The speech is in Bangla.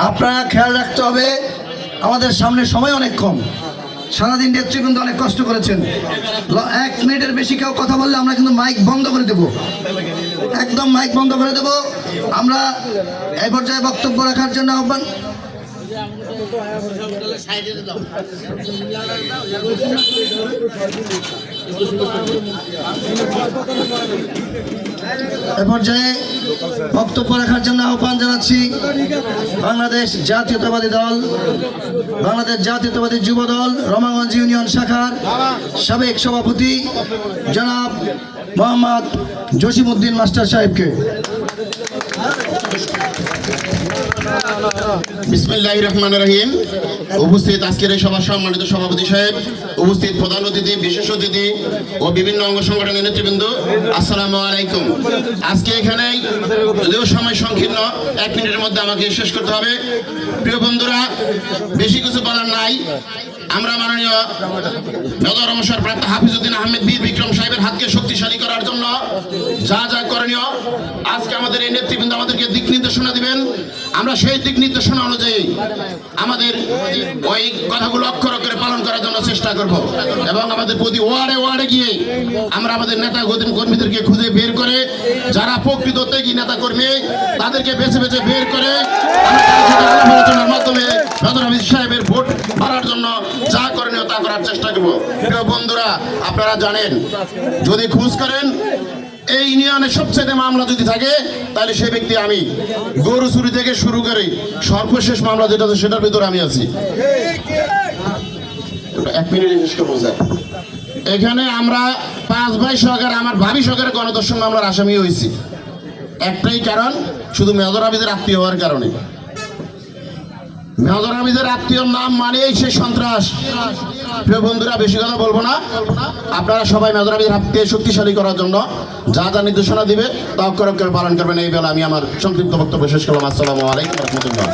আপনারা খেয়াল রাখতে হবে, আমাদের সামনে সময় অনেক কম। সারাদিন নেতৃবৃন্দ অনেক কষ্ট করেছেন। 1 মিনিটের বেশি কেউ কথা বললে আমরা কিন্তু মাইক বন্ধ করে দেব, একদম মাইক বন্ধ করে দেব। আমরা এই পর্যায়ে বক্তব্য রাখার জন্য আহ্বান। এ পর্যায়ে বক্তব্য রাখার জন্য আহ্বান জানাচ্ছি বাংলাদেশ জাতীয়তাবাদী দল, বাংলাদেশ জাতীয়তাবাদী যুব দল রমাগঞ্জ ইউনিয়ন শাখার সাবেক সভাপতি জনাব মোহাম্মদ জসিমউদ্দিন মাস্টার সাহেবকে। বিসমিল্লাহির রহমানির রহিম। উপস্থিত আজকের এই সভার সম্মানিত সভাপতি সাহেব, উপস্থিত প্রধান অতিথি, বিশেষ অতিথি ও বিভিন্ন অঙ্গ সংগঠনের নেতৃবৃন্দ, আসসালামু আলাইকুম। আজকে এখানে যদিও সময় সংকীর্ণ, 1 মিনিটের মধ্যে আমাকে শেষ করতে হবে। প্রিয় বন্ধুরা, বেশি কিছু বলার নাই। আমরা মাননীয় মেজর অবসরপ্রাপ্ত হাফিজউদ্দিন আহমেদ বীর বিক্রম সাহেবের হাতকে শক্তিশালী করার জন্য যা যা করণীয়, আজকে আমাদের এই নেতৃবৃন্দ আমাদেরকে দিক নির্দেশনা দিবেন। আমরা সেই দিক নির্দেশনা অনুযায়ী আমাদের ওই কথাগুলো অক্ষর অক্ষরে পালন করার জন্য চেষ্টা করব এবং আমাদের প্রতি ওয়ার্ডে ওয়ার্ডে গিয়ে আমরা আমাদের নেতা কর্মীদেরকে খুঁজে বের করে, যারা প্রকৃত ত্যাগী নেতা কর্মী তাদেরকে বেছে বেছে বের করে আলোচনার মাধ্যমে মেজর হাফিজ সাহেবের ভোট বাড়ার জন্য যা করণীয় তা করার চেষ্টা করব। প্রিয় বন্ধুরা, আপনারা জানেন, যদি খোঁজ করেন এই ইউনিয়নে সবচেয়ে মামলা যদি থাকে তাহলে সেই ব্যক্তি আমি। গরু চুরি থেকে শুরু করে সর্বশেষ মামলা যেটা আছে সেটার ভিতরে আমি আছি। 1 মিনিট শেষ করবো স্যার। এখানে আমরা 5 ভাই সহকারে আমার ভাবি সহকারে গণধর্ষণ মামলার আসামি হয়েছি। একটাই কারণ, শুধু মেজর হাফিজের আত্মীয় হওয়ার কারণে। মেজর হাফিজের আত্মীয়র নাম মানেই সে সন্ত্রাস। প্রিয় বন্ধুরা, বেশি কথা বলবো না। আপনারা সবাই মেজর হাফিজের হাতকে শক্তিশালী করার জন্য যা যা নির্দেশনা দিবে তা অক্ষর অক্ষরে পালন করবেন। এই বেলা আমি আমার সংক্ষিপ্ত বক্তব্য শেষ করলাম। আসসালামু আলাইকুম ওয়া রাহমাতুল্লাহ।